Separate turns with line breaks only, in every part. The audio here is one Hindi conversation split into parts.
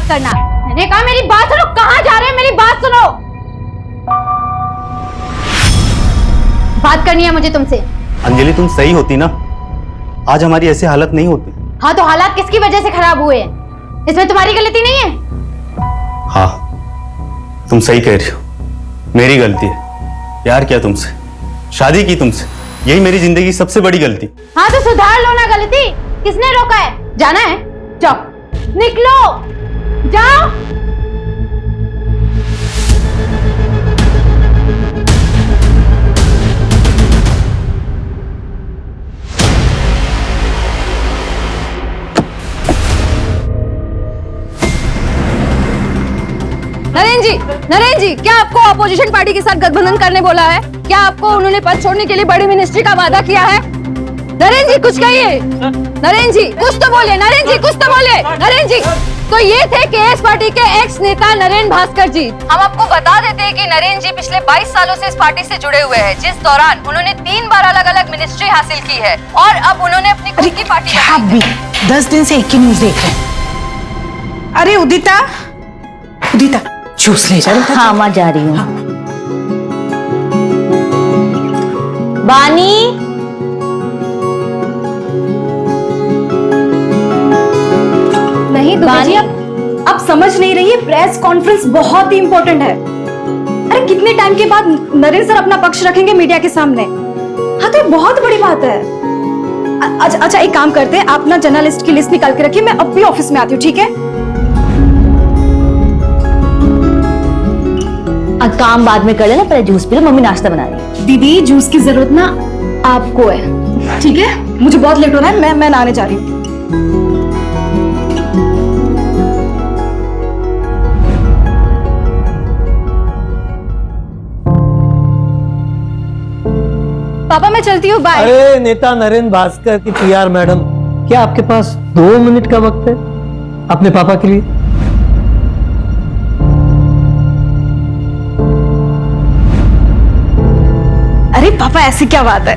मत करना। मैंने कहा मेरी बात सुनो, कहाँ जा रहे हैं, मेरी बात सुनो। बात करनी है मुझे तुमसे।
अंजलि तुम सही होती ना, आज हमारी ऐसी हालत नहीं होती।
हाँ तो हालात किसकी वजह से खराब हुए हैं? इसमें तुम्हारी गलती नहीं है?
हाँ तुम सही कह रही हो, मेरी गलती है। प्यार किया तुमसे, शादी की तुमसे, यही मेरी जिंदगी की सबसे बड़ी गलती।
हाँ तो सुधार लो ना गलती। किसने रोका है? जाना है, जाओ, निकलो, जाओ।
नरेन जी, क्या आपको अपोजिशन पार्टी के साथ गठबंधन करने बोला है? क्या आपको उन्होंने पद छोड़ने के लिए बड़ी मिनिस्ट्री का वादा किया है? नरेन जी कुछ कहिए। नरेन जी कुछ तो बोले। नरेन जी कुछ तो बोले। नरेन जी तो ये थे केएस पार्टी के एक्स नेता नरेन भास्कर जी। हम आपको बता देते हैं कि नरेन जी पिछले 22 सालों से इस पार्टी से जुड़े हुए हैं, जिस दौरान उन्होंने 3 बार अलग अलग मिनिस्ट्री हासिल की है और अब उन्होंने अपनी खुद की पार्टी।
आप भी 10 दिन से एक ही न्यूज देख रहे हैं। अरे उदिता, उदिता जूस ले जा।
हाँ माँ जा रही हूँ। हाँ। बानी
नहीं दुबे जी, आप समझ नहीं रही है, प्रेस कॉन्फ्रेंस बहुत ही इंपॉर्टेंट है। अरे कितने टाइम के बाद नरेन सर अपना पक्ष रखेंगे मीडिया के सामने। हाँ तो बहुत बड़ी बात है। अच्छा एक काम करते हैं, आप ना जर्नलिस्ट की लिस्ट निकाल के रखिए, मैं अब भी ऑफिस में आती हूँ, ठीक है?
काम बाद में कर लेना, पहले जूस पी लो, मम्मी नाश्ता बना रही है।
दीदी जूस की जरूरत ना आपको है, ठीक है? मुझे बहुत लेट हो रहा है, मैं नहाने जा रही हूँ। पापा मैं चलती हूँ, बाय।
अरे नेता नरेन भास्कर की पीआर मैडम, क्या आपके पास 2 मिनट का वक्त है अपने पापा के लिए?
अरे पापा ऐसी क्या बात है,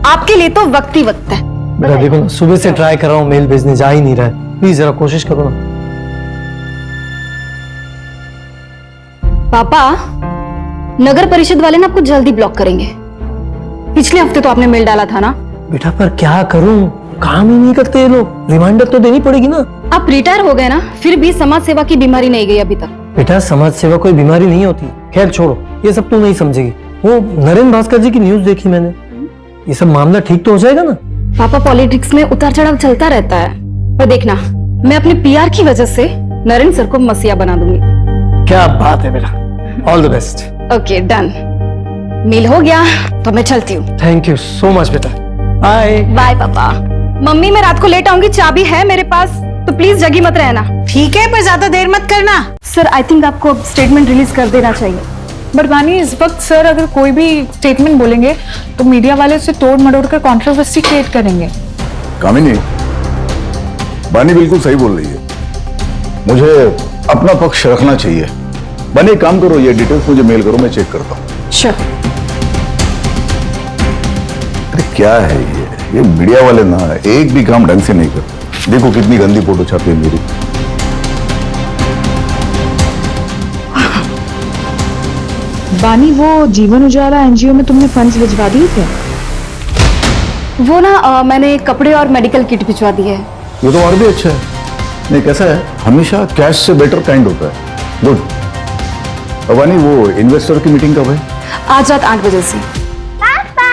आपके लिए तो वक्त ही वक्त है।
बेटा देखो ना, सुबह से ट्राई कर रहा हूँ, मेल भेजने जा ही नहीं रहा है, प्लीज जरा कोशिश करो ना।
पापा नगर परिषद वाले ना आपको जल्दी ब्लॉक करेंगे। पिछले हफ्ते तो आपने मेल डाला था ना।
बेटा पर क्या करूं, काम ही नहीं करते ये लोग, रिमाइंडर तो देनी पड़ेगी ना।
आप रिटायर हो गए ना, फिर भी समाज सेवा की बीमारी नहीं गई अभी तक।
बेटा समाज सेवा कोई बीमारी नहीं होती, खैर छोड़ो, ये सब तू नहीं समझेगी। वो नरेन भास्कर जी की न्यूज देखी मैंने, ये सब मामला ठीक तो हो जाएगा ना?
पापा पॉलिटिक्स में उतार चढ़ाव चलता रहता है, पर देखना मैं अपने पीआर की वजह से नरेन सर को मसीहा बना दूंगी।
क्या बात है बेटा, all the best.
Okay done, meal हो गया तो मैं चलती हूँ।
थैंक यू सो मच बेटा, बाय।
बाय पापा। मम्मी मैं रात को लेट आऊंगी, चाबी है मेरे पास, तो प्लीज जगी मत रहना।
ठीक है, पर ज्यादा देर मत करना।
सर आई थिंक आपको अब स्टेटमेंट रिलीज कर देना चाहिए।
बट बानी इस वक्त सर अगर कोई भी स्टेटमेंट बोलेंगे तो मीडिया वाले उसे तोड़ मरोड़ कर कंट्रोवर्सी क्रिएट करेंगे।
कामिनी, बानी बिल्कुल सही बोल रही है, मुझे अपना पक्ष रखना चाहिए। बानी एक काम करो, ये डिटेल्स मुझे मेल करो, मैं चेक करता हूँ।
श्योर।
अरे क्या है ये मीडिया वाले ना एक भी काम ढंग से नहीं करते। देखो कितनी गंदी फोटो छापी है मेरी।
बानी वो जीवन उजाला एनजीओ में तुमने फंड्स भिजवा दिए थे?
वो ना मैंने कपड़े और मेडिकल किट भिजवा दी है।
ये तो और भी अच्छा है। नहीं कैसा है, हमेशा कैश से बेटर काइंड होता है। गुड। बानी वो इन्वेस्टर की मीटिंग कब है?
आज रात 8 बजे से।
पापा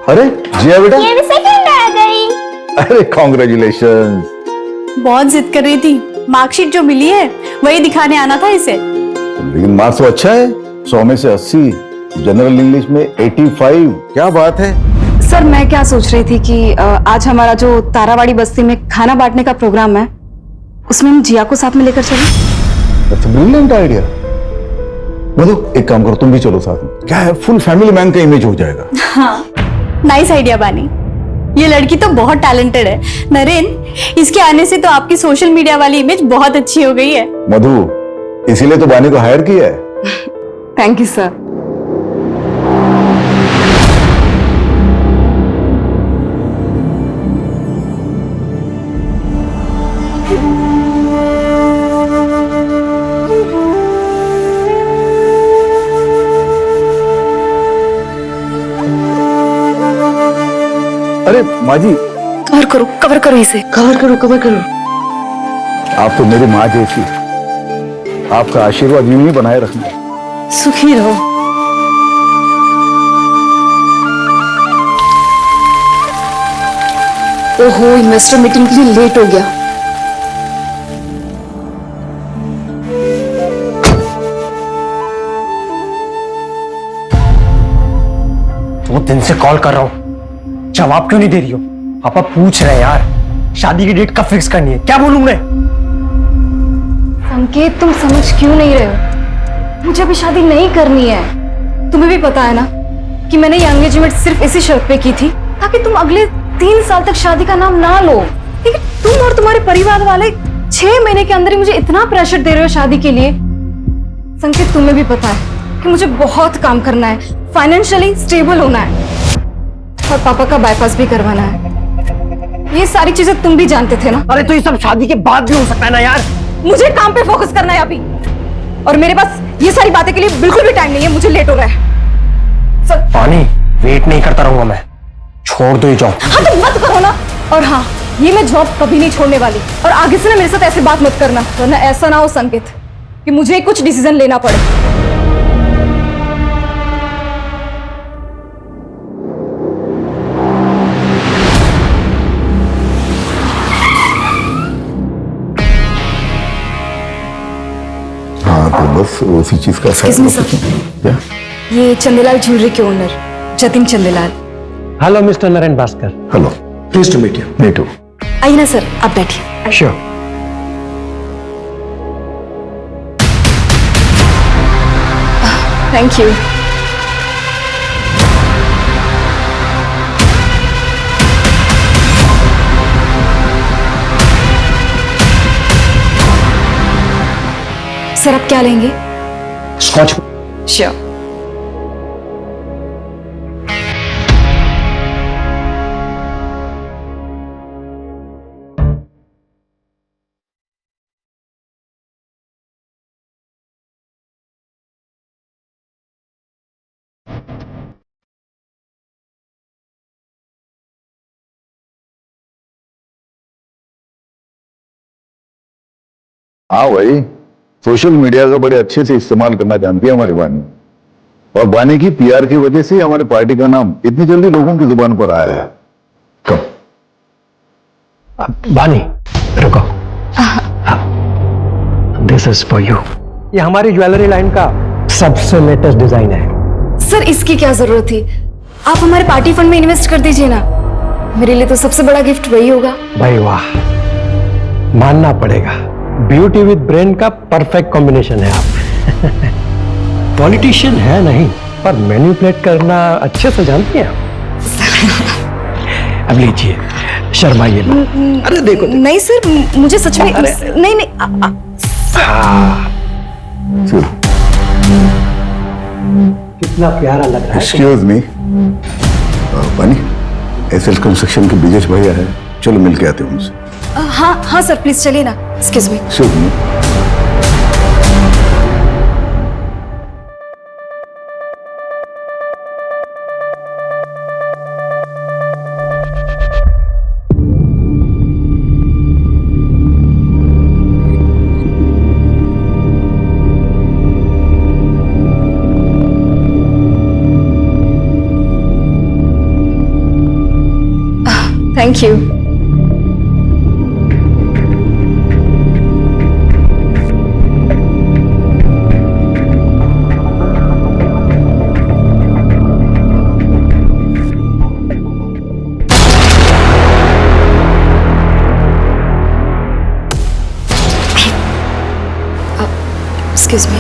अरे जिया बेटा,
ये भी सेकंड आ गई।
अरे कॉन्ग्रेचुलेशन।
बहुत जिद कर रही थी, मार्कशीट जो मिली है वही दिखाने आना था इसे।
लेकिन मार्क्स तो अच्छा है, 100 में से 80, जनरल इंग्लिश में 85। क्या बात है।
सर मैं क्या सोच रही थी कि आज हमारा जो तारावाड़ी बस्ती में खाना बांटने का प्रोग्राम है, उसमें हम जिया को साथ में लेकर चलें।
That's a brilliant idea. Madhu एक काम करो, तुम भी चलो साथ में। क्या है, फुल फैमिली मैन का इमेज हो जाएगा।
हाँ नाइस आइडिया बानी, ये लड़की तो बहुत टैलेंटेड है। नरेन, इसके आने से तो आपकी सोशल मीडिया वाली इमेज बहुत अच्छी हो गई है।
मधु इसीलिए तो बानी को हायर किया है।
Thank you sir.
अरे माँ जी,
कवर करो इसे।
कवर करो।
आप तो मेरी माँ जैसी, आपका आशीर्वाद यूं ही बनाए रखना।
सुखी रहो।
ओहो, इन्वेस्टर मीटिंग के लिए लेट हो गया।
दो दिन से कॉल कर रहा हूँ, जवाब क्यों नहीं दे रही हो? पापा पूछ रहे हैं यार, शादी की डेट कब फिक्स करनी है? क्या बोलूं मैं?
संकेत, तुम समझ क्यों नहीं रहे हो? मुझे अभी शादी नहीं करनी है। तुम्हें भी पता है ना कि मैंने ये एंगेजमेंट सिर्फ इसी शर्त पे की थी ताकि तुम अगले 3 साल तक शादी का नाम ना लो। लेकिन तुम और तुम्हारे परिवार वाले 6 महीने के अंदर ही मुझे इतना प्रेशर दे रहे हो शादी के लिए। संकेत, तुम्हें भी पता है कि मुझे बहुत काम करना है, फाइनेंशियली स्टेबल होना है और पापा का बाईपास भी करवाना है। ये सारी चीजें तुम भी जानते थे ना।
अरे तो ये सब शादी के बाद भी हो सकता है ना यार।
मुझे काम पे फोकस करना है अभी, और मेरे पास ये सारी बातें के लिए बिल्कुल भी टाइम नहीं है। मुझे लेट हो रहा है। सर,
पानी वेट नहीं करता रहूंगा मैं, छोड़ दो ये जॉब।
हाँ तो मत करो ना। और हाँ, ये मैं जॉब कभी नहीं छोड़ने वाली, और आगे से ना मेरे साथ ऐसे बात मत करना, वरना ऐसा ना हो संकेत कि मुझे कुछ डिसीजन लेना पड़े।
हाँ तो बस उसी चीज का
Excuse me, sir.
क्या?
ये चंदेलाल ज्वेलरी के owner Jatin Chandelal.
Hello mister Naren Bhaskar.
Hello,
please to meet you.
Me too.
आइए ना सर, आप बैठिए।
श्योर।
Thank you. सर, आप क्या लेंगे?
स्कॉच।
श्योर।
हाँ भाई, सोशल मीडिया का बड़े अच्छे से इस्तेमाल करना जानती है हमारी वानी, और वानी की पीआर की वजह से हमारी पार्टी का नाम इतनी जल्दी लोगों की जुबान पर आया है। कब?
बानी रुको, दिस इज फॉर यू। ये हमारी ज्वेलरी लाइन का सबसे लेटेस्ट डिजाइन है।
सर, इसकी क्या जरूरत थी? आप हमारे पार्टी फंड में इन्वेस्ट कर दीजिए ना। मेरे लिए तो सबसे बड़ा गिफ्ट वही होगा।
भाई वाह, मानना पड़ेगा, ब्यूटी विद ब्रेन का परफेक्ट कॉम्बिनेशन है आप। पॉलिटिशियन है नहीं, पर मैनिपुलेट करना अच्छे से जानती हैं आप। अब लीजिए, शर्माइए लो। अरे देखो, देखो।
नहीं सर, मुझे सच में
अरे,
नहीं नहीं
चल,
कितना प्यारा लग रहा है।
एक्सक्यूज मी, वानी, एसएल कंस्ट्रक्शन के ब्रिजेश भैया है, चलो मिल के आते हैं उनसे।
हाँ हाँ सर, प्लीज चलिए ना। Excuse me.
Excuse me.
Thank you. Excuse me.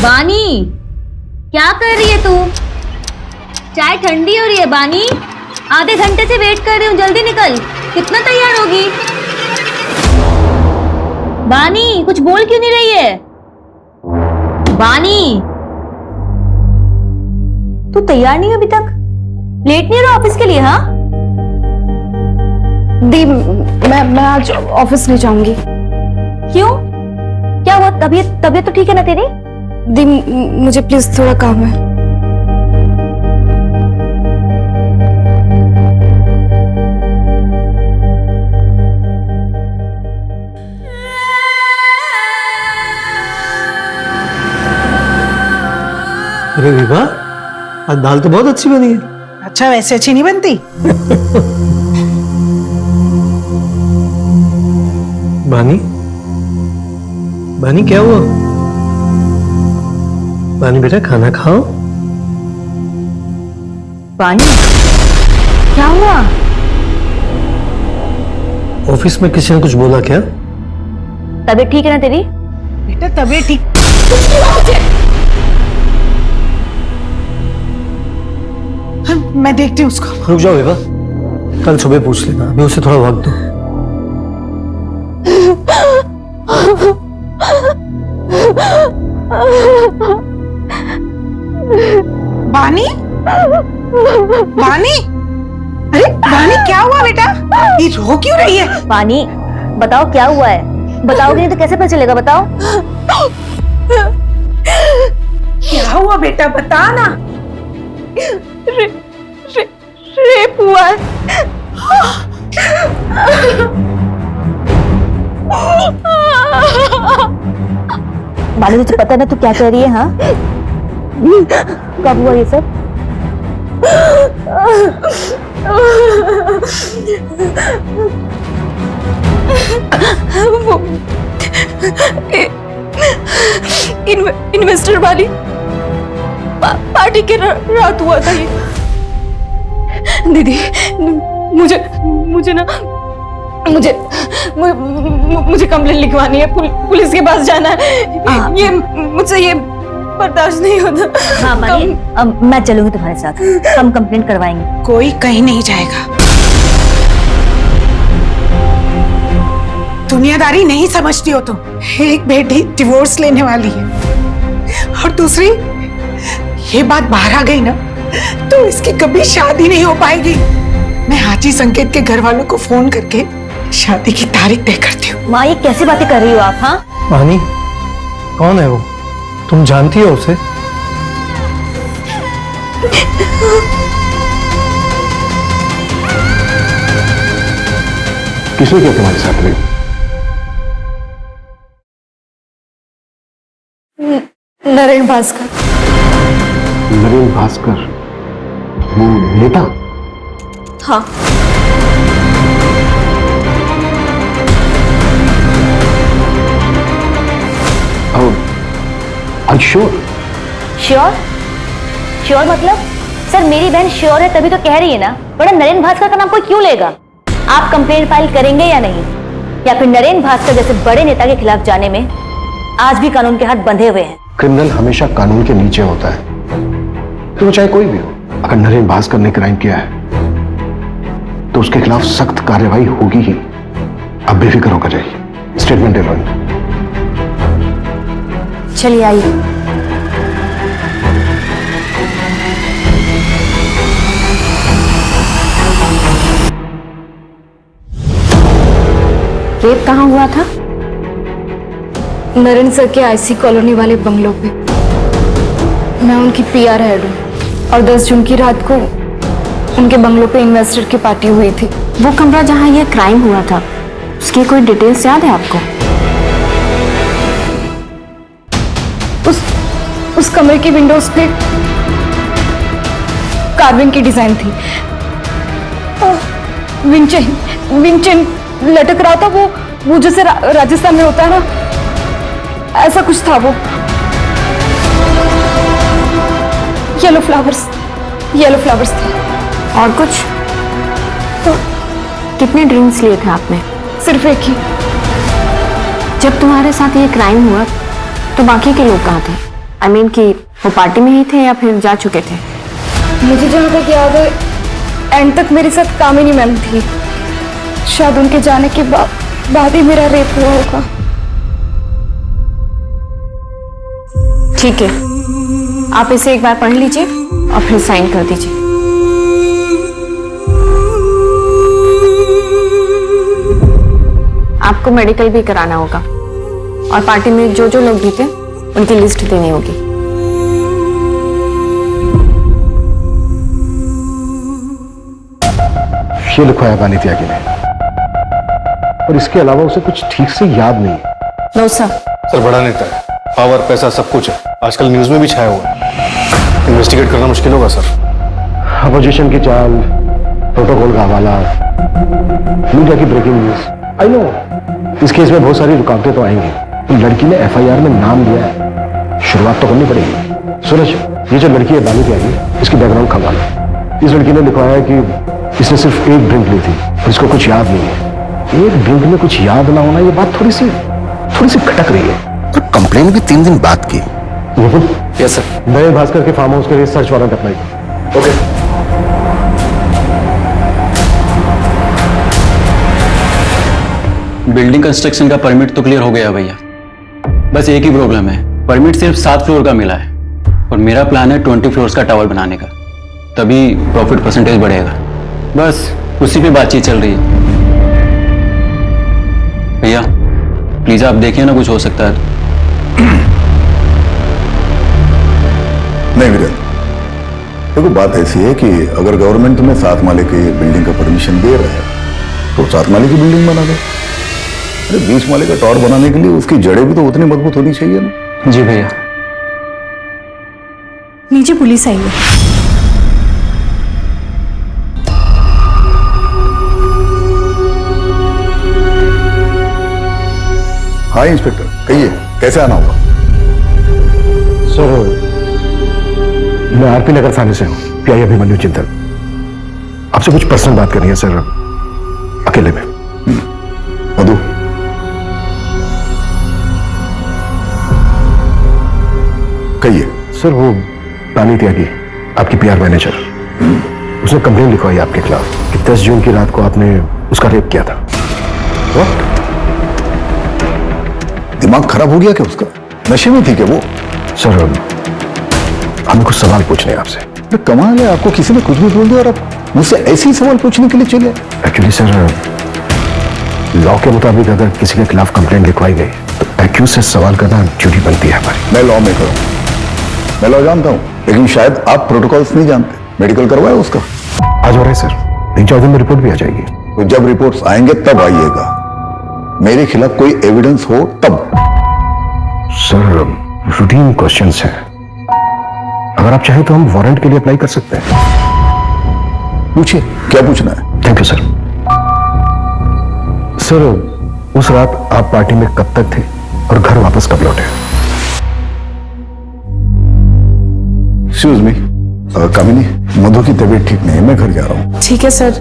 बानी, क्या कर रही है तू? चाय ठंडी हो रही है बानी। आधे घंटे से वेट कर रही हूँ, जल्दी निकल। कितना तैयार होगी? बानी, कुछ बोल क्यों नहीं रही है? बानी, तू तैयार नहीं है अभी तक? लेट नहीं हो रहा ऑफिस के लिए? हाँ
दी, मैं आज ऑफिस नहीं जाऊंगी।
क्यों? क्या हुआ? तबीयत तो ठीक है ना तेरी?
दी, मुझे प्लीज थोड़ा काम है।
अरे विभा, आज दाल तो बहुत अच्छी बनी है।
अच्छा, वैसे अच्छी नहीं बनती?
बानी, बानी क्या हुआ? बानी बेटा, खाना खाओ।
बानी, क्या हुआ?
ऑफिस में किसी ने कुछ बोला क्या?
तबीयत ठीक है ना तेरी?
बेटा तबीयत ठीक? मैं देखती हूँ उसको।
रुक जाओ विभा, कल सुबह पूछ लेना, अभी उसे थोड़ा वक्त दो।
बानी, बानी, अरे बानी क्या हुआ बेटा? ये रो क्यों रही है?
बानी, बताओ क्या हुआ है? बताओगे नहीं तो कैसे पता चलेगा? बताओ।
क्या हुआ बेटा, बता ना। रेप हुआ है।
बानी, तुझे पता ना तू क्या कह रही है? हाँ, कब हुआ ये सब?
इन्वेस्टर वाली पार्टी के रात हुआ था ये। दीदी, मुझे कंप्लेंट लिखवानी है, पुलिस के पास जाना है। ये मुझसे ये बर्दाश्त नहीं होता।
हाँ बानी, अब मैं चलूंगी तुम्हारे साथ, हम कंप्लेंट करवाएंगे।
कोई कहीं नहीं जाएगा। दुनियादारी नहीं समझती हो तुम। एक बेटी डिवोर्स लेने वाली है और दूसरी, ये बात बाहर आ गई ना तो इसकी कभी शादी नहीं हो पाएगी। मैं हाजी संकेत के घर वालों को फोन करके शादी की तारीख तय करती हूँ।
माँ, ये कैसी बातें कर रही हो आप? हाँ,
बानी, कौन है वो? तुम जानती हो उसे?
किसने किया तुम्हारे साथ रेप?
नरेन भास्कर।
नरेन भास्कर, वो नेता?
हाँ।
श्योर?
श्योर? श्योर मतलब? सर, मेरी बहन श्योर है तभी तो कह रही है ना, वरना नरेन भास्कर का नाम कोई क्यों लेगा? आप कंप्लेंट फाइल करेंगे या नहीं? या फिर नरेन भास्कर जैसे बड़े नेता के खिलाफ जाने में आज भी कानून के हाथ बंधे हुए हैं?
क्रिमिनल हमेशा कानून के नीचे होता है, तो चाहे कोई भी हो। अगर नरेन भास्कर ने क्राइम किया है तो उसके खिलाफ सख्त कार्रवाई होगी ही। अब बेफिक्र होकर जाइए, स्टेटमेंट ले लो।
चलिए आइए। रेप कहाँ हुआ था? नरेन सर के आईसी कॉलोनी वाले बंगलों पे। मैं उनकी पीआर हेड हूँ और 10 जून की रात को उनके बंगलों पे इन्वेस्टर की पार्टी हुई थी।
वो कमरा जहाँ ये क्राइम हुआ था, उसकी कोई डिटेल्स याद है आपको?
उस कमरे की विंडोज पे कार्विंग की डिजाइन थी। विंचेन लटक रहा था, वो जैसे राजस्थान में होता है ना, ऐसा कुछ था वो। येलो फ्लावर्स थे।
और कुछ? कितने ड्रिंक्स लिए थे आपने?
सिर्फ एक ही।
जब तुम्हारे साथ ये क्राइम हुआ तो बाकी के लोग कहाँ थे? I mean कि वो पार्टी में ही थे या फिर जा चुके थे?
मुझे जहाँ तक याद है एंड तक मेरे साथ कामिनी मैम थी। शायद उनके जाने के बाद ही मेरा रेप हुआ होगा।
ठीक है, आप इसे एक बार पढ़ लीजिए और फिर साइन कर दीजिए। आपको मेडिकल भी कराना होगा और पार्टी में जो जो लोग भी थे उनकी लिस्ट देनी होगी।
ये लिखा है बानी त्यागी ने, और इसके अलावा उसे कुछ ठीक से याद नहीं है।
No sir.
सर बड़ा नेता है, पावर पैसा सब कुछ है, आजकल न्यूज में भी छाया हुआ है। इन्वेस्टिगेट करना मुश्किल होगा सर।
अपोजिशन की चाल, प्रोटोकॉल का हवाला, मीडिया की ब्रेकिंग न्यूज। आई नो इस केस में बहुत सारी रुकावटें तो आएंगी, तो लड़की ने एफआईआर में नाम दिया है, शुरुआत तो करनी पड़ेगी। सूरज, ये जो लड़की है बानी त्यागी, इसकी बैकग्राउंड खंगालो। इस लड़की ने लिखवाया है कि इसने सिर्फ एक ड्रिंक ली थी और इसको कुछ याद नहीं है। एक ड्रिंक में कुछ याद ना होना, ये बात थोड़ी सी खटक रही है।
तो कंप्लेन भी 3 दिन बाद की।
Yes sir.
नए भास्कर के फार्म हाउस के लिए सर्च वारंट अप्लाई करो।
ओके।
बिल्डिंग कंस्ट्रक्शन का परमिट तो क्लियर हो गया भैया, बस एक ही प्रॉब्लम है, परमिट सिर्फ 7 फ्लोर का मिला है और मेरा प्लान है 20 फ्लोर्स का टावर बनाने का, तभी प्रॉफिट परसेंटेज बढ़ेगा। बस उसी पे बातचीत चल रही है। भैया प्लीज आप देखिए ना, कुछ हो सकता है।
नहीं वीरेंद्र, देखो बात ऐसी है कि अगर गवर्नमेंट तुम्हें 7 माले की बिल्डिंग का परमिशन दे रहा है तो 7 माले की बिल्डिंग बना दे। अरे 20 माले का टावर बनाने के लिए उसकी जड़ें भी तो उतनी मजबूत होनी चाहिए ना।
जी भैया।
नीचे पुलिस आई है।
हाँ इंस्पेक्टर, कहिए कैसे आना होगा?
सर मैं आरपी नगर थाने से हूँ, पीआई अभिमन्यु चिंतन। आपसे कुछ पर्सनल बात करनी है सर, अकेले में।
मधु, कहिए।
सर वो बानी त्यागी, आपकी पीआर मैनेजर, उसने कंप्लेन लिखवाई आपके खिलाफ कि 10 जून की रात को आपने उसका रेप किया था।
What? दिमाग खराब हो गया क्या उसका? नशे में थी क्या वो?
सर हमें कुछ सवाल पूछने हैं आपसे।
अरे कमाल है, आपको किसी ने कुछ भी बोल दिया और आप मुझसे ऐसे ही सवाल पूछने के लिए चले।
एक्चुअली सर लॉ के मुताबिक अगर किसी के खिलाफ कंप्लेंट लिखवाई गई तो एक्यूज से सवाल करना ड्यूटी बनती है हमारी।
मैं लॉ मेकर हूं, मैं लॉ जानता हूं, लेकिन शायद आप प्रोटोकॉल्स नहीं जानते। मेडिकल करवाया उसका?
आज हो रहा है सर, 3-4 दिन में रिपोर्ट भी आ जाएगी।
तो जब रिपोर्ट्स आएंगे तब आइएगा, मेरे खिलाफ कोई एविडेंस हो तब।
सर रूटीन क्वेश्चंस हैं, अगर आप चाहें तो हम वारंट के लिए अप्लाई कर सकते हैं।
पूछिए क्या पूछना है।
Thank you sir. सर उस रात आप पार्टी में कब तक थे और घर वापस कब लौटे?
एक्सक्यूज मी, कामिनी, मधु की तबीयत ठीक नहीं है, मैं घर जा रहा हूँ।
ठीक है सर,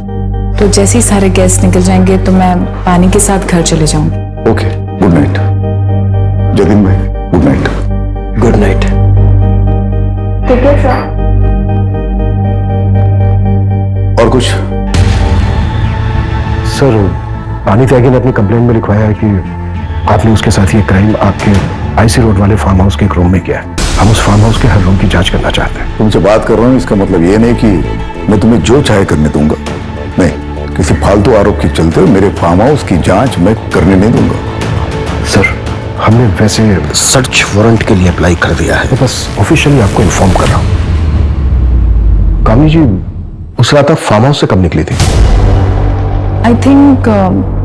तो जैसे ही सारे गेस्ट निकल जाएंगे तो मैं पानी के साथ घर चले जाऊंगी।
Okay, good night. जतिन भाई गुड नाइट।
Good night.
ठीक है सर।
और कुछ?
सर बानी त्यागी ने अपनी कंप्लेंट में लिखवाया है कि आपने उसके साथ ये क्राइम आपके आईसी रोड वाले फार्म हाउस के एक रूम में किया है। हम उस फार्म हाउस के हर रूम की जांच करना चाहते हैं।
तुमसे बात कर रहा हूँ, इसका मतलब ये नहीं कि मैं तुम्हें जो चाहे करने दूंगा। नहीं, किसी फालतू आरोप के चलते मेरे फार्म हाउस की जांच मैं करने नहीं दूंगा।
सर हमने वैसे सर्च वारंट के लिए अप्लाई कर दिया है, तो बस ऑफिशियली आपको इन्फॉर्म कर रहा हूँ। कामिनी जी, उस रात आप फार्म हाउस से कब निकली थी?
आई थिंक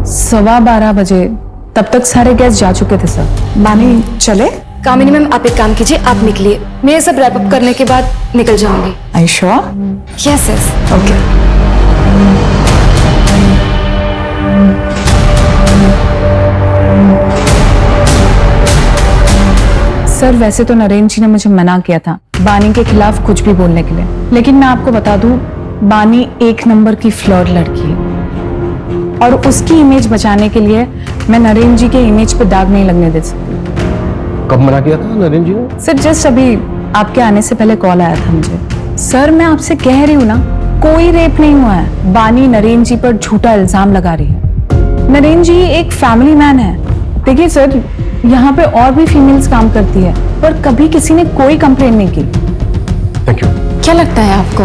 12:15 बजे, तब तक सारे गेस्ट जा चुके थे सर। बानी चले?
कामिनी मैम आप एक काम कीजिए, आप निकलिए, मैं ये सब रैप अप करने के बाद निकल जाऊंगी।
I sure?
Yes yes.
Okay. Sir वैसे तो नरेंद्र जी ने मुझे मना किया था बानी के खिलाफ कुछ भी बोलने के लिए, लेकिन मैं आपको बता दूं बानी 1 नंबर की फ्लर्ट लड़की है और उसकी इमेज बचाने के लिए मैं नरेंद्र जी के इमेज पे दाग नहीं लगने दे सकती।
कब मना किया था नरेंद्र जी ने?
सर जस्ट अभी आपके आने से पहले कॉल आया था मुझे। सर मैं आपसे कह रही हूँ ना, कोई रेप नहीं हुआ है। बानी नरेंद्र जी पर झूठा इल्जाम लगा रही है। नरेंद्र जी एक फैमिली मैन है। देखिए सर, यहाँ पे और भी फीमेल्स काम करती है, पर कभी किसी ने कोई कंप्लेंट नहीं की।
Thank you.
क्या लगता है आपको?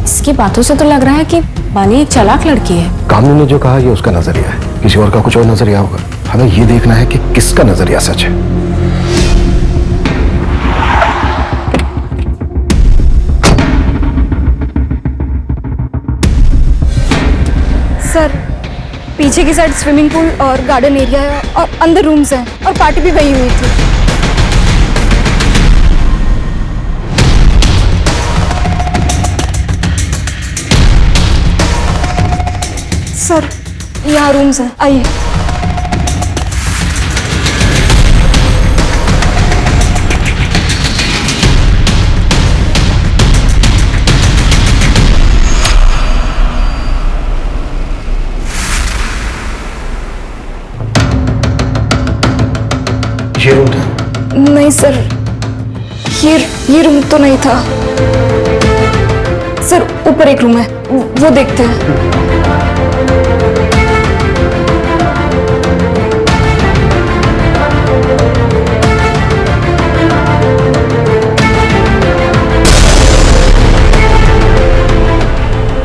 इसकी बातों से तो लग रहा है कि बानी एक चालाक लड़की है।
कामनी ने जो कहा ये उसका नजरिया है, किसी और का कुछ और नजरिया होगा। हमें ये देखना है कि किसका नजरिया सच है।
सर पीछे की साइड स्विमिंग पूल और गार्डन एरिया है और अंदर रूम्स हैं और पार्टी भी वही हुई थी। सर यहाँ रूम्स हैं, आइए।
ये रूम था?
नहीं सर, ये रूम तो नहीं था सर। ऊपर एक रूम है, वो देखते हैं।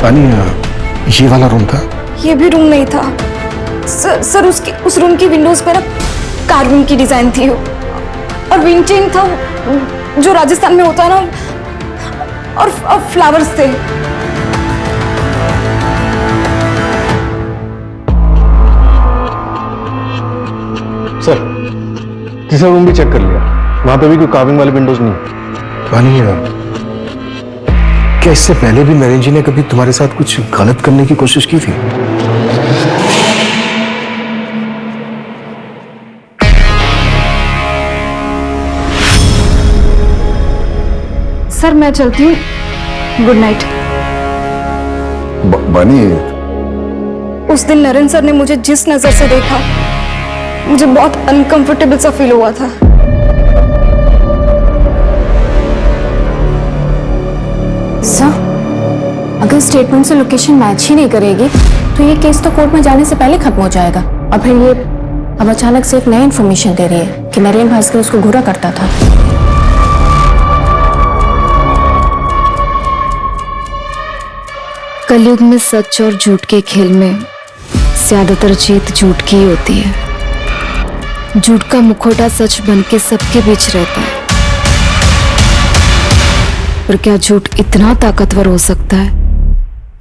पानी, ये वाला रूम था?
ये भी रूम नहीं था सर। उस रूम की विंडोज पे ना कार्विंग की डिजाइन थी और विंटिंग था जो राजस्थान में होता है ना, और फ्लावर्स थे।
सर तीसरा रूम भी चेक कर लिया, वहां पे भी कोई कार्विंग वाले विंडोज नहीं। पानी, क्या इससे पहले भी नरेंद्र जी ने कभी तुम्हारे साथ कुछ गलत करने की कोशिश की थी?
सर मैं चलती हूँ, गुड नाइट।
बानी,
उस दिन नरेंद्र सर ने मुझे जिस नजर से देखा, मुझे बहुत अनकंफर्टेबल सा फील हुआ था।
सर, अगर स्टेटमेंट से लोकेशन मैच ही नहीं करेगी तो ये केस तो कोर्ट में जाने से पहले खत्म हो जाएगा। और फिर ये अब अचानक से एक नई इन्फॉर्मेशन दे रही है कि नरेंद्र भास्कर उसको घूरा करता था।
कलयुग में सच और झूठ के खेल में ज्यादातर जीत झूठ की ही होती है। झूठ का मुखौटा सच बन के सबके बीच रहता है, पर क्या झूठ इतना ताकतवर हो सकता है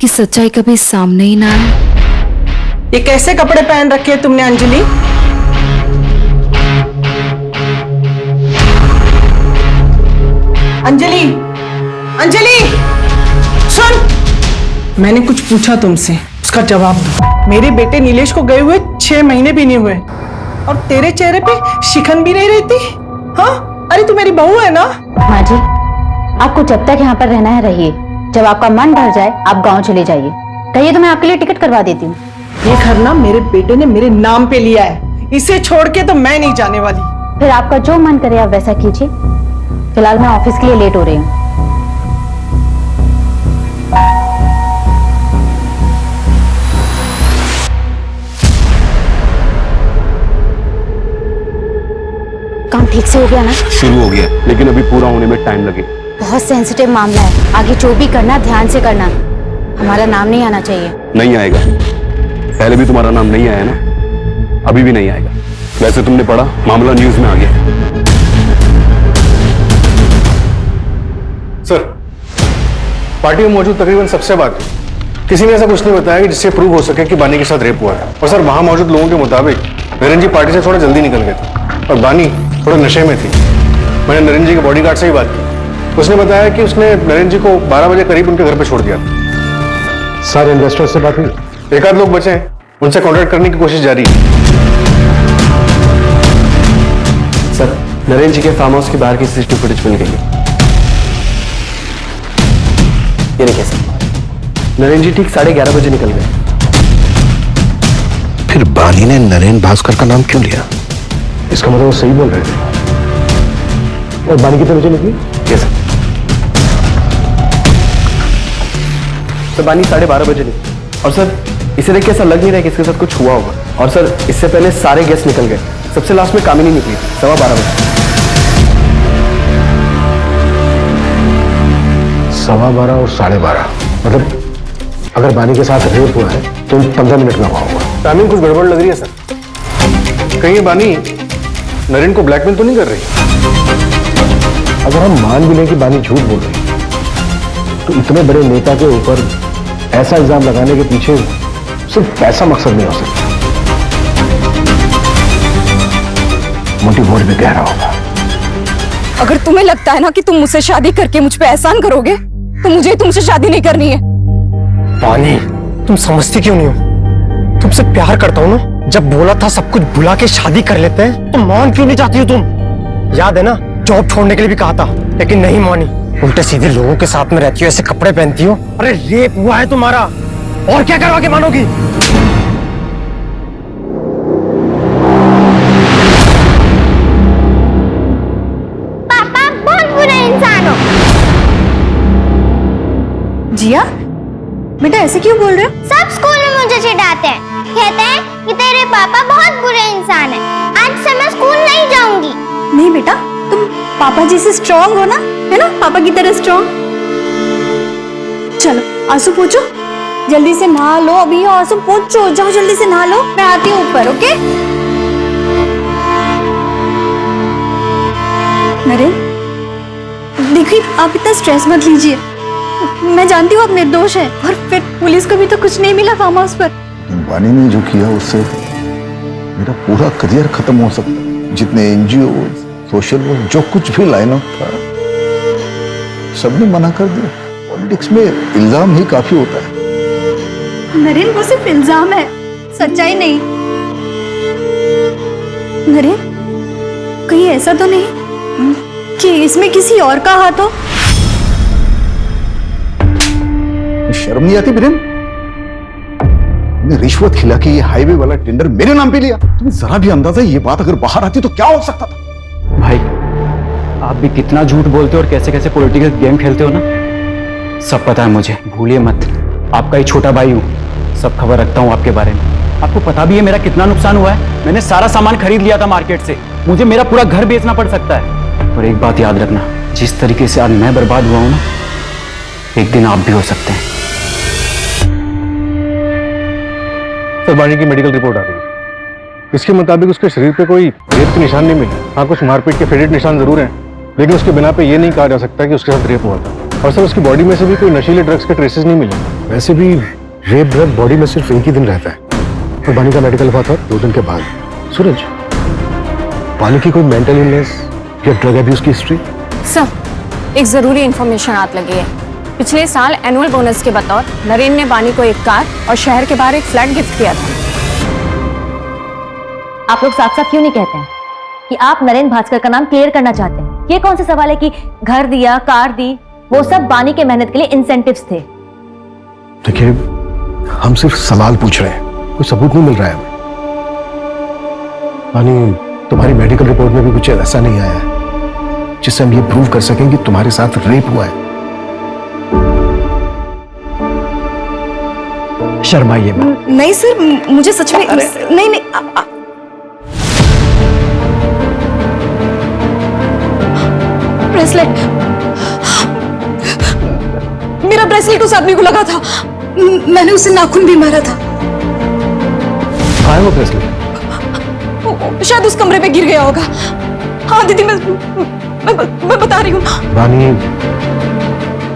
कि सच्चाई कभी सामने ही ना आए?
ये कैसे कपड़े पहन रखे हैं तुमने अंजलि? अंजलि, अंजलि सुन, मैंने कुछ पूछा तुमसे, उसका जवाब दो। मेरे बेटे नीलेश को गए हुए 6 महीने भी नहीं हुए और तेरे चेहरे पे शिकन भी नहीं रहती। हाँ, अरे तू मेरी बहू है ना?
माँ जी, आपको जब तक यहाँ पर रहना है रहिए, जब आपका मन भर जाए आप गांव चले जाइए। कहिए तो मैं आपके लिए टिकट करवा देती हूँ।
ये घर ना मेरे बेटे ने मेरे नाम पे लिया है, इसे छोड़ के तो मैं नहीं जाने वाली।
फिर आपका जो मन करे आप वैसा कीजिए। फिलहाल मैं ऑफिस के लिए लेट हो रही हूँ। काम ठीक से हो गया ना?
शुरू हो गया, लेकिन अभी पूरा होने में टाइम लगेगा।
बहुत सेंसिटिव मामला है, आगे जो भी करना ध्यान से करना। हमारा नाम नहीं आना चाहिए।
नहीं आएगा, पहले भी तुम्हारा नाम नहीं आया ना, अभी भी नहीं आएगा। वैसे तुमने पढ़ा, मामला न्यूज में आ गया। सर, पार्टी में मौजूद तकरीबन सबसे बात किसी ने ऐसा कुछ नहीं बताया कि जिससे प्रूव हो सके कि बानी के साथ रेप हुआ है। और सर, वहां मौजूद लोगों के मुताबिक नरेंद्र जी पार्टी से थोड़ा जल्दी निकल गए थे और बानी थोड़े नशे में थी। मैंने नरेंद्र जी के बॉडीगार्ड से ही बात की, उसने बताया कि उसने नरेंद्र जी को 12 बजे करीब उनके घर पे छोड़ दिया था।
सारे इन्वेस्टर्स से बात हुई?
एक आध लोग बचे हैं, उनसे कॉन्टेक्ट करने की कोशिश जारी है।
सर, नरेंद्र जी के फार्म हाउस के बाहर की सीसीटीवी फुटेज मिल गई है। ये देखिए सर, नरेंद्र जी ठीक 11:30 बजे निकल गए।
फिर बानी ने नरेंद्र भास्कर का नाम क्यों लिया?
इसका मतलब वो सही बोल रहे थे। और बानी कितने बजे निकली?
यस सर, बानी 12:30 बजे निकली। और सर इसे देख के ऐसा लग नहीं रहा है कि इसके साथ कुछ हुआ होगा। और सर इससे पहले सारे गेस्ट निकल गए, सबसे लास्ट में कामिनी निकली 12:15 बजे।
12:15 और 12:30, मतलब अगर बानी के साथ रेप हुआ है तो 15 मिनट में हुआ होगा।
टाइमिंग कुछ गड़बड़ लग रही है सर। कहीं ये बानी नरेन को ब्लैकमेल तो नहीं कर रही?
अगर हम मान भी लें कि बानी झूठ बोल रही है, तो इतने बड़े नेता के ऊपर ऐसा इल्जाम लगाने के पीछे सिर्फ पैसा मकसद नहीं हो सकता, मोटिव और भी गहरा होगा।
अगर तुम्हें लगता है ना कि तुम मुझसे शादी करके मुझ पे एहसान करोगे, तो मुझे तुमसे शादी नहीं करनी है।
बानी, तुम समझती क्यों नहीं हो? तुमसे प्यार करता हूं ना। जब बोला था सब कुछ भुला के शादी कर लेते हैं, तो मान क्यों नहीं चाहती हो तुम? याद है ना, जॉब छोड़ने के लिए भी कहा था, लेकिन नहीं मानी। उल्टे सीधे लोगों के साथ में रहती हो, ऐसे कपड़े पहनती हो। अरे रेप हुआ है तुम्हारा, और क्या करवा के मानोगी?
पापा बहुत बुरे इंसान हो।
जिया बेटा ऐसे क्यों बोल रहे हो?
सब स्कूल में मुझे चिढ़ाते हैं, कहते हैं कि तेरे पापा बहुत बुरे इंसान हैं। आज से मैं स्कूल नहीं जाऊंगी।
नहीं बेटा, तुम पापा जी से स्ट्रांग हो ना, है ना, पापा की तरह स्ट्रांग। चलो आंसू पोंछो, जल्दी से नहा लो। अभी आंसू पोंछो, जाओ जल्दी से नहा लो, मैं आती हूँ ऊपर। ओके नरेन, देखिए आप इतना स्ट्रेस मत लीजिए। मैं जानती हूँ आप निर्दोष हैं, और फिर पुलिस को भी तो कुछ नहीं मिला फार्म हाउस पर।
बानी ने जो किया उससे मेरा पूरा करियर खत्म हो सकता है। जितने एनजीओ, सोशल वर्क, जो कुछ भी लाइन अप था, सबने मना कर दिया। पॉलिटिक्स में इल्जाम ही काफी होता है।
नरेन वो सिर्फ इल्जाम है, सच्चाई नहीं। नरेन कहीं ऐसा तो नहीं कि इसमें किसी और का हाथ हो?
शर्म नहीं आती बिरेन? रिश्वत खिला के ये हाईवे वाला टेंडर मेरे नाम पे लिया। तुम्हें जरा भी अंदाजा ये बात अगर बाहर आती तो क्या हो सकता था?
भाई आप भी कितना झूठ बोलते हो और कैसे कैसे पॉलिटिकल गेम खेलते हो ना, सब पता है मुझे। भूलिए मत, आपका ही छोटा भाई हूँ, सब खबर रखता हूँ आपके बारे में। आपको पता भी है मेरा कितना नुकसान हुआ है। मैंने सारा सामान खरीद लिया था मार्केट से, मुझे मेरा पूरा घर बेचना पड़ सकता है। और एक बात याद रखना, जिस तरीके से आज मैं बर्बाद हुआ हूं ना, एक दिन आप भी हो सकते हैं।
सर बानी की मेडिकल रिपोर्ट आ गई है। इसके मुताबिक उसके शरीर पे कोई रेप के निशान नहीं मिले। हाँ, कुछ मारपीट के फेडेड निशान जरूर हैं, लेकिन उसके बिना पे ये नहीं कहा जा सकता कि उसके साथ रेप हुआ था। और सर उसकी बॉडी में से भी कोई नशीले ड्रग्स के ट्रेसेस नहीं मिले।
वैसे भी रेप ड्रग बॉडी में सिर्फ एक ही दिन रहता है, और बानी का मेडिकल हुआ था 2 दिन के बाद। सूरज, बानी की कोई मेंटल इलनेस या ड्रग अब्यूज की हिस्ट्री?
सर, एक जरूरी इंफॉर्मेशन हाथ लगी है। पिछले साल एनुअल बोनस के बतौर नरेन ने बानी को एक कार और शहर के बाहर एक फ्लैट गिफ्ट किया था।
आप लोग साफ साफ क्यों नहीं कहते हैं कि आप नरेन भास्कर का नाम क्लियर करना चाहते हैं? ये कौन सा सवाल है कि घर दिया, कार दी, वो सब बानी के मेहनत के लिए इंसेंटिव्स थे।
देखिए, हम सिर्फ सवाल पूछ रहे हैं, कोई सबूत नहीं मिल रहा है हमें। बानी, तुम्हारी मेडिकल रिपोर्ट में भी कुछ ऐसा नहीं आया है जिससे हम ये प्रूव कर सकें कि तुम्हारे साथ रेप हुआ है। शर्माइए मत।
नहीं सर, मुझे सच में नहीं नहीं ब्रेसलेट, मेरा ब्रेसलेट उस आदमी को लगा था। मैंने उसे नाखून भी मारा था।
कहाँ है वो ब्रेसलेट?
शायद उस कमरे पे गिर गया होगा। हाँ दीदी, मैं बता रही हूँ।
रानी,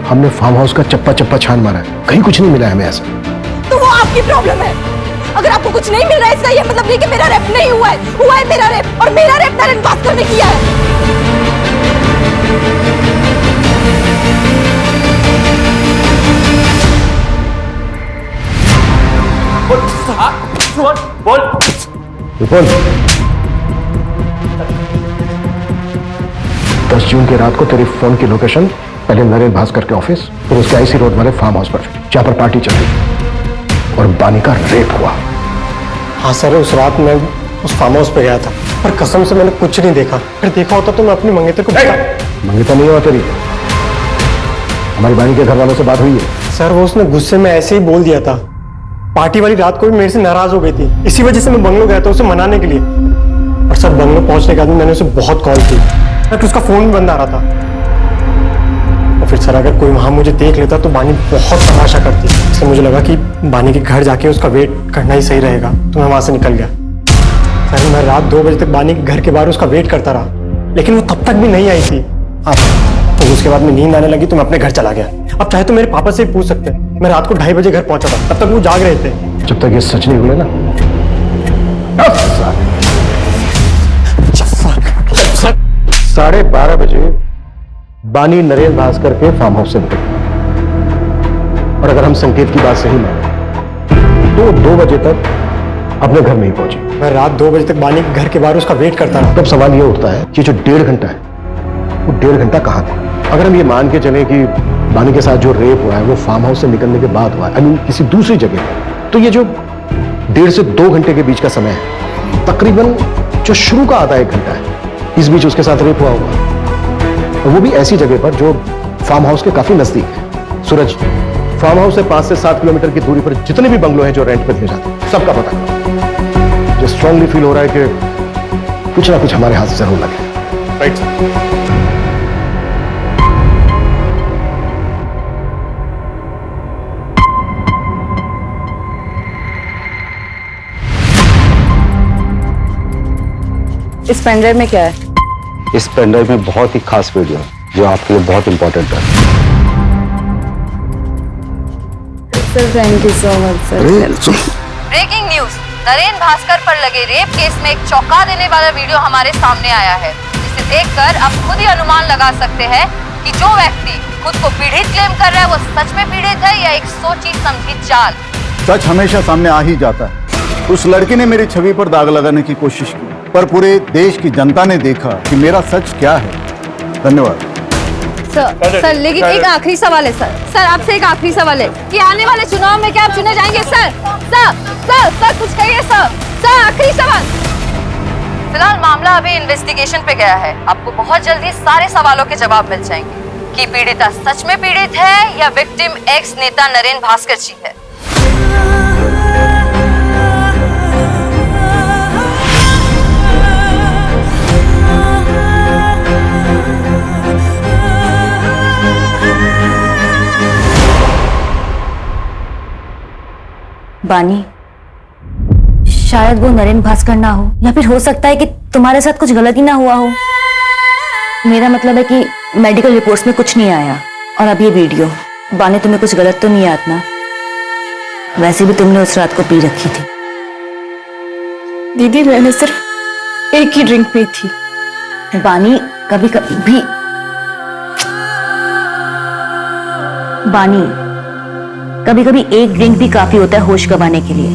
हमने फार्म हाउस का चप्पा चप्पा छान मारा है, कहीं कुछ नहीं मिला है हमें ऐसा।
तो वो आपकी प्रॉब्लम है। अगर आपको कुछ नहीं मिल रहा है, इसका ये मतलब नहीं कि मेरा रेप नहीं हुआ है। हुआ है मेरा रेप, और मेरा रेप नरेन भास्कर ने किया है।
बोल।
विपुल, 10 जून की रात को तेरी फोन की लोकेशन पहले नरेन भास्कर के ऑफिस, फिर उसके आईसी रोड वाले फार्म हाउस पर, जहां पर पार्टी चल रही और बानी का रेप हुआ।
हाँ सर, उस रात मैं
उस फार्म हाउस पे गया था, पर कसम से मैंने कुछ नहीं देखा। अगर देखा होता तो मैं अपनी मंगेतर को
मंगेतर नहीं हुआ तेरी, हमारी बानी के घर वालों से बात हुई है?
सर वो उसने गुस्से में ऐसे ही बोल दिया था। पार्टी वाली रात को भी मेरे से नाराज हो गई थी, इसी वजह से मैं बंगलो गया था उसे मनाने के लिए। और सर बंगलो पहुंचने के बाद मैंने उसे बहुत कॉल की, बट उसका फोन भी बंद आ रहा था। और फिर सर अगर कोई वहां मुझे देख लेता तो बानी बहुत तमाशा करती, इसलिए मुझे लगा कि बानी के घर जाके उसका वेट करना ही सही रहेगा, तो मैं वहां से निकल गया। सर मैं रात 2 बजे तक बानी के घर के बाहर उसका वेट करता रहा, लेकिन वो तब तक भी नहीं आई थी। तो उसके बाद में नींद आने लगी तो मैं अपने घर चला गया। अब चाहे तो मेरे पापा से ही पूछ सकते हैं, मैं रात को 2:30 बजे घर पहुंचा था, तब तक वो जाग रहे थे।
जब तक ये सच नहीं बोले ना 12:30 बजे बानी नरेंद्र भास्कर के फार्म हाउस से निकली, और अगर हम संकेत की बात सही माने तो 2 बजे तक अपने घर नहीं पहुंची।
मैं रात 2 बजे तक बानी के घर के बाहर उसका वेट करता रहा।
तब सवाल ये उठता है कि जो 1.5 घंटा है वो 1.5 घंटा कहाँ था? अगर हम ये मान के चलें कि बानी के साथ जो रेप हुआ है वो फार्म हाउस से निकलने के बाद हुआ है, आई मीन किसी दूसरी जगह पर, तो ये जो 1.5 से 2 घंटे के बीच का समय है, तकरीबन जो शुरू का आधा 1 घंटा है, इस बीच उसके साथ रेप हुआ होगा, और वो भी ऐसी जगह पर जो फार्म हाउस के काफी नजदीक है। सूरज, फार्म हाउस से 5 से 7 किलोमीटर की दूरी पर जितने भी बंगलो हैं जो रेंट पर दिए जाते हैं, सबका पता करो। जो स्ट्रांगली फील हो रहा है कि कुछ ना कुछ हमारे हाथ से जरूर लगे।
राइट।
इस पेनड्राइव में क्या है?
इस पेनड्राइव में बहुत ही खास वीडियो है जो आपके लिए बहुत इंपॉर्टेंट है।
Sir thank you so much sir.
Breaking news, Narendra Bhaskar पर लगे रेप केस में एक चौंका देने वाला वीडियो हमारे सामने आया है, जिसे देखकर आप खुद ही अनुमान लगा सकते हैं कि जो व्यक्ति खुद को पीड़ित क्लेम कर रहा है वो सच में पीड़ित है या एक सोची समझी चाल।
सच हमेशा सामने आ ही जाता है। उस लड़की ने मेरी छवि पर दाग लगाने की कोशिश की, पर पूरे देश की जनता ने देखा कि मेरा सच क्या है। धन्यवाद
सर लेकिन एक आखिरी सवाल है सर आपसे एक आखिरी सवाल है कि आने वाले चुनाव में क्या आप चुने जाएंगे? सर कुछ कहिए सर आखिरी सवाल।
फिलहाल मामला अभी इन्वेस्टिगेशन पे गया है, आपको बहुत जल्दी सारे सवालों के जवाब मिल जाएंगे कि पीड़िता सच में पीड़ित है या विक्टिम एक्स नेता नरेंद्र भास्कर जी है।
बानी, शायद वो नरेंद्र भास्कर ना हो, या फिर हो सकता है कि तुम्हारे साथ कुछ गलती ना हुआ हो। मेरा मतलब है कि मेडिकल रिपोर्ट्स में कुछ नहीं आया, और अब ये वीडियो। बानी तुम्हें कुछ गलत तो नहीं याद ना? वैसे भी तुमने उस रात को पी रखी थी।
दीदी मैंने सिर्फ एक ही ड्रिंक पी थी।
बानी कभी कभी कभी कभी एक ड्रिंक भी काफी होता है होश गंवाने के लिए।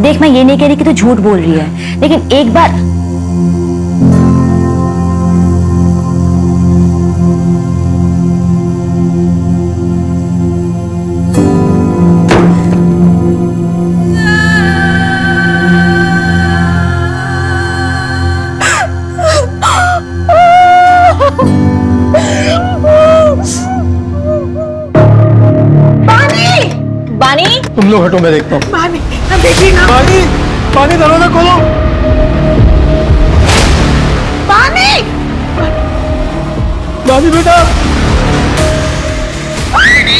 देख मैं ये नहीं कह रही कि तू झूठ बोल रही है, लेकिन एक बार
तुम लोग हटो, मैं देखता हूँ।
बानी देखिए ना।
बानी दरवाजा खोलो।
बानी
बेटा। बानी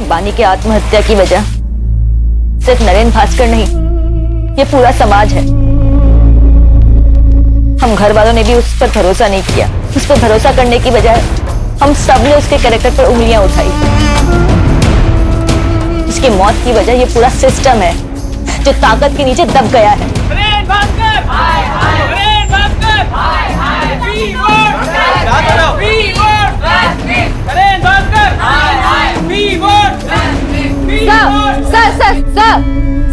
बानी के आत्महत्या की वजह सिर्फ नरेंद्र भास्कर नहीं, ये पूरा समाज है। हम घर वालों ने भी उस पर भरोसा नहीं किया। उस पर भरोसा करने की बजाय हम सब ने उसके कैरेक्टर पर उंगलियां उठाई। इसकी मौत की वजह ये पूरा सिस्टम है जो ताकत के नीचे दब गया है।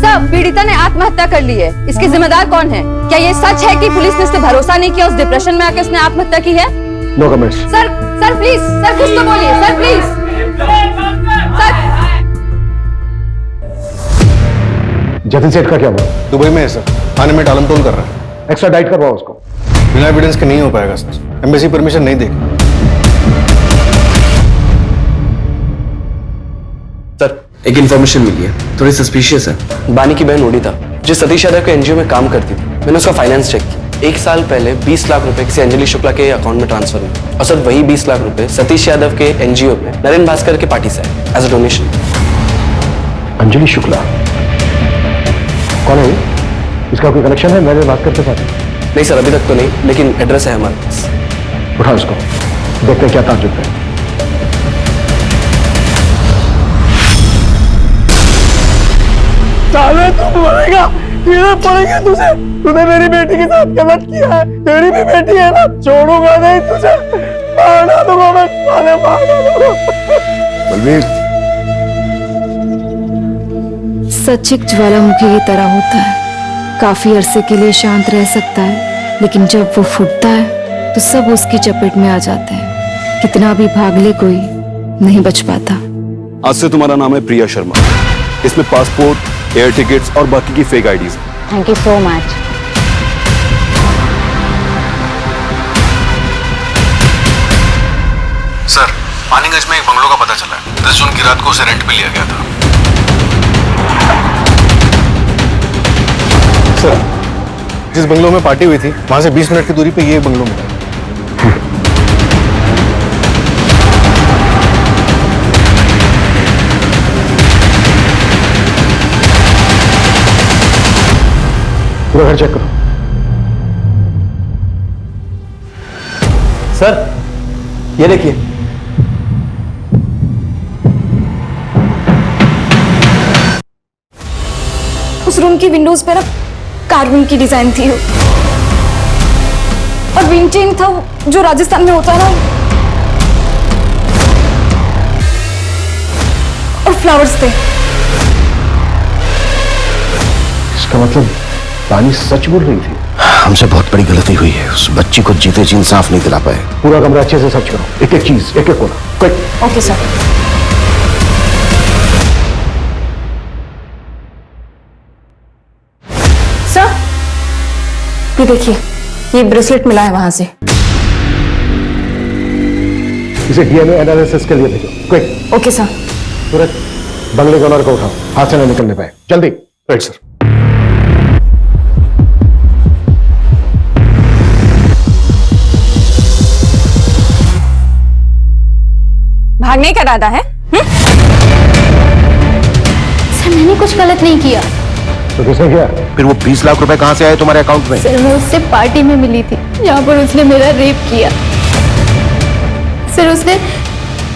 सर, पीड़िता ने आत्महत्या कर ली है। इसकी जिम्मेदार कौन है? क्या ये सच है कि पुलिस ने उस पर भरोसा नहीं किया, उस डिप्रेशन में आके उसने आत्महत्या की है?
No comments.
Sir please, sir कुछ तो बोलिए, सर प्लीज। सर
जतिन सेठ का क्या हुआ?
दुबई में है सर, थाने में टालमटोल कर रहा है।
एक्स्ट्रा डाइट करवाओ उसको।
बिना एविडेंस के नहीं हो पाएगा सर, एम्बेसी परमिशन नहीं देगी।
सर एक इन्फॉर्मेशन मिली है, थोड़ी सस्पिशियस है। बानी की बहन ओडिता जो सतीश यादव के एनजीओ में काम करती थी, मैंने उसका फाइनेंस चेक किया। 1 साल पहले 20 लाख रुपए किसी अंजलि शुक्ला के अकाउंट में ट्रांसफर हुए और सर वही 20 लाख रुपए सतीश यादव के एनजीओ में नरेंद्र भास्कर के पार्टी से आए as a donation.
Anjali Shukla कौन है? इसका कोई कनेक्शन है नरेंद्र भास्कर के साथ?
नहीं सर, अभी तक तो नहीं, लेकिन एड्रेस है हमारे पास।
उठा उसको, देखते हैं क्या ताजुब है। साले तू मरेगा, कीड़े पड़ेंगे तुझे। तूने मेरी बेटी के साथ गलत किया है, तेरी भी बेटी है ना, छोड़ूंगा नहीं तुझे, मारना दूंगा मैं, साले मारना दूंगा।
बलवीर,
सच एक ज्वालामुखी की तरह होता है, काफी अरसे के लिए शांत रह सकता है, लेकिन जब वो फूटता है तो सब उसकी चपेट में आ जाते हैं। कितना भी भाग ले कोई नहीं बच पाता।
आज से तुम्हारा नाम है प्रिया शर्मा। इसमें पासपोर्ट, एयर टिकट्स और बाकी की fake IDs.
Thank you so much.
Sir Paniganj में एक बंगलों का पता चला है। 10 जून की रात को उसे रेंट पे लिया गया था। सर जिस बंगलों में पार्टी हुई थी वहां से 20 मिनट की दूरी पे ये बंगलो मिला।
पूरा घर चेक करो।
सर ये देखिए,
उस रूम की विंडोज पे ना कार्बन की डिजाइन थी और विंटेज था जो राजस्थान में होता है ना, और फ्लावर्स थे।
इसका मतलब बानी सच बोल रही थी।
हमसे बहुत बड़ी गलती हुई है, उस बच्ची को जीते जी इंसाफ नहीं दिला पाए।
पूरा कमरा अच्छे से सर्च करो, एक एक चीज, एक एक कोना। क्विक।
Okay sir.
सर ये देखिए, ये ब्रेसलेट मिला है वहां से।
इसे डीएनए एनालिसिस के लिए भेजो, क्विक।
Okay sir.
तुरंत बंगले के ओनर को उठाओ, हाथ से न निकलने पाए, जल्दी।
Right sir.
भागने का इरादा है?
सर मैंने कुछ गलत नहीं किया।
तो किसने किया?
फिर वो 20 लाख रुपए कहां से आए तुम्हारे अकाउंट में?
सर मैं उससे पार्टी में मिली थी जहाँ पर उसने मेरा रेप किया। सर उसने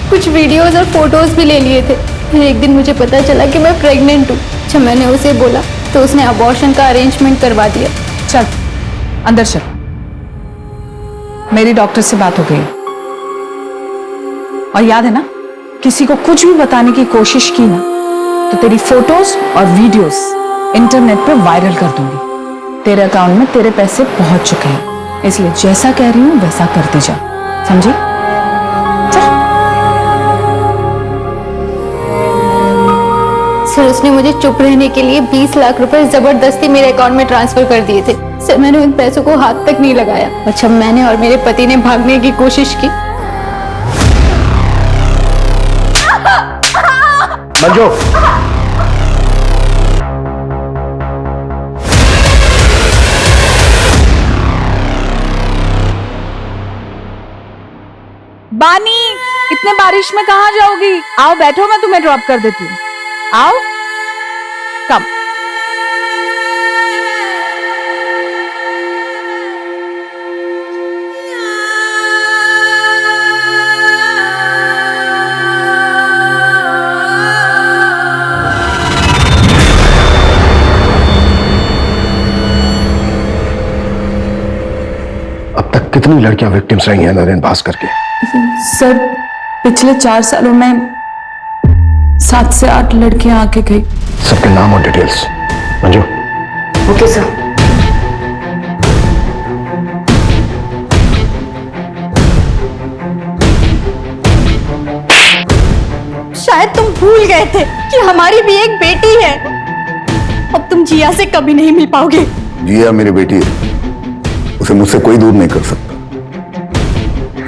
कुछ वीडियोस और फोटोज भी ले लिए थे। फिर एक दिन मुझे पता चला कि मैं प्रेग्नेंट हूँ। जब मैंने उसे बोला तो उसने अबॉर्शन का अरेंजमेंट करवा दिया।
चल अंदर चल, मेरी डॉक्टर से बात हो गई और याद है ना, किसी को कुछ भी बताने की कोशिश की ना तो तेरी फोटोज और वीडियोस इंटरनेट पे वायरल कर दूंगी। तेरे अकाउंट में तेरे पैसे पहुंच चुके हैं, इसलिए जैसा कह रही हूं वैसा करती जा, समझी?
सर उसने मुझे चुप रहने के लिए 20 लाख रुपए जबरदस्ती मेरे अकाउंट में ट्रांसफर कर दिए थे। सर मैंने उन पैसों को हाथ तक नहीं लगाया और जब मैंने और मेरे पति ने भागने की कोशिश की।
मंजू,
बानी, इतने बारिश में कहाँ जाओगी? आओ बैठो, मैं तुम्हें ड्रॉप कर देती हूँ। आओ, कम।
कितनी लड़कियां विक्टिम्स रही हैं नरेन भास्कर के?
सर पिछले 4 सालों में 7 से 8 लड़कियां आके गई।
सबके नाम और डिटेल्स। मंजू।
Okay sir.
शायद तुम भूल गए थे कि हमारी भी एक बेटी है। अब तुम जिया से कभी नहीं मिल पाओगे।
जिया मेरी बेटी है, उसे मुझसे कोई दूर नहीं कर सकता।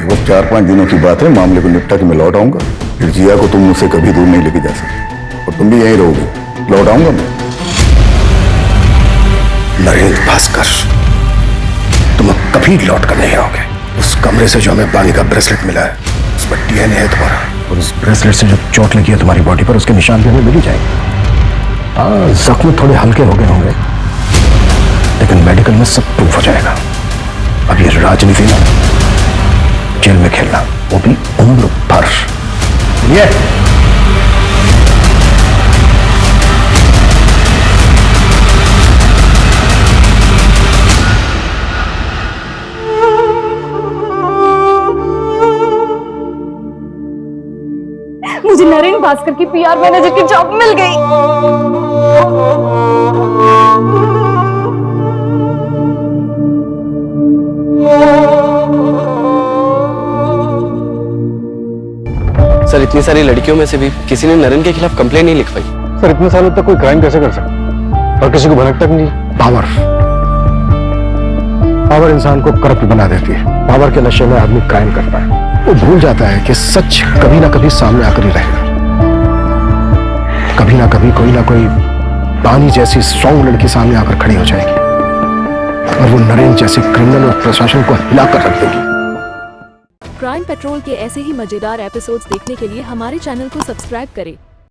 बस 4-5 दिनों की बात है, मामले को निपटा के मैं लौट आऊंगा। फिर जिया को तुम मुझसे कभी दूर नहीं लेके जा सकते और तुम भी यहीं रहोगे। लौट आऊंगा मैं।
नरेन भास्कर, तुम अब कभी लौट कर नहीं आओगे। उस कमरे से जो हमें बानी का ब्रेसलेट मिला है, उस पर डीएनए है तुम्हारा, और उस ब्रेसलेट से जो चोट लगी है तुम्हारी बॉडी पर, उसके निशान भी हमें मिल ही जाएंगे। हाँ, जख्म थोड़े हल्के हो गए होंगे, लेकिन मेडिकल में सब प्रूफ हो जाएगा। अब ये राजनीति ना, जेल में खेलना, वो भी उम्र भर। ये
मुझे नरेन भास्कर की पीआर मैनेजर की जॉब मिल गई।
सर इतनी सारी लड़कियों में से भी किसी ने नरेन के खिलाफ कंप्लेन नहीं लिखवाई।
सर इतने सालों तक कोई क्राइम कैसे कर सकता और किसी को भनक तक नहीं?
पावर इंसान को करप्ट बना देती है। पावर के नशे में आदमी क्राइम करता है। वो भूल जाता है कि सच कभी ना कभी सामने आकर ही रहेगा। कभी ना कभी कोई ना कोई बानी जैसी स्ट्रॉन्ग लड़की सामने आकर खड़ी हो जाएगी और वो नरेन जैसे क्रिमिनल और प्रशासन को हिलाकर रख देगी।
क्राइम पेट्रोल के ऐसे ही मजेदार एपिसोड्स देखने के लिए हमारे चैनल को सब्सक्राइब करें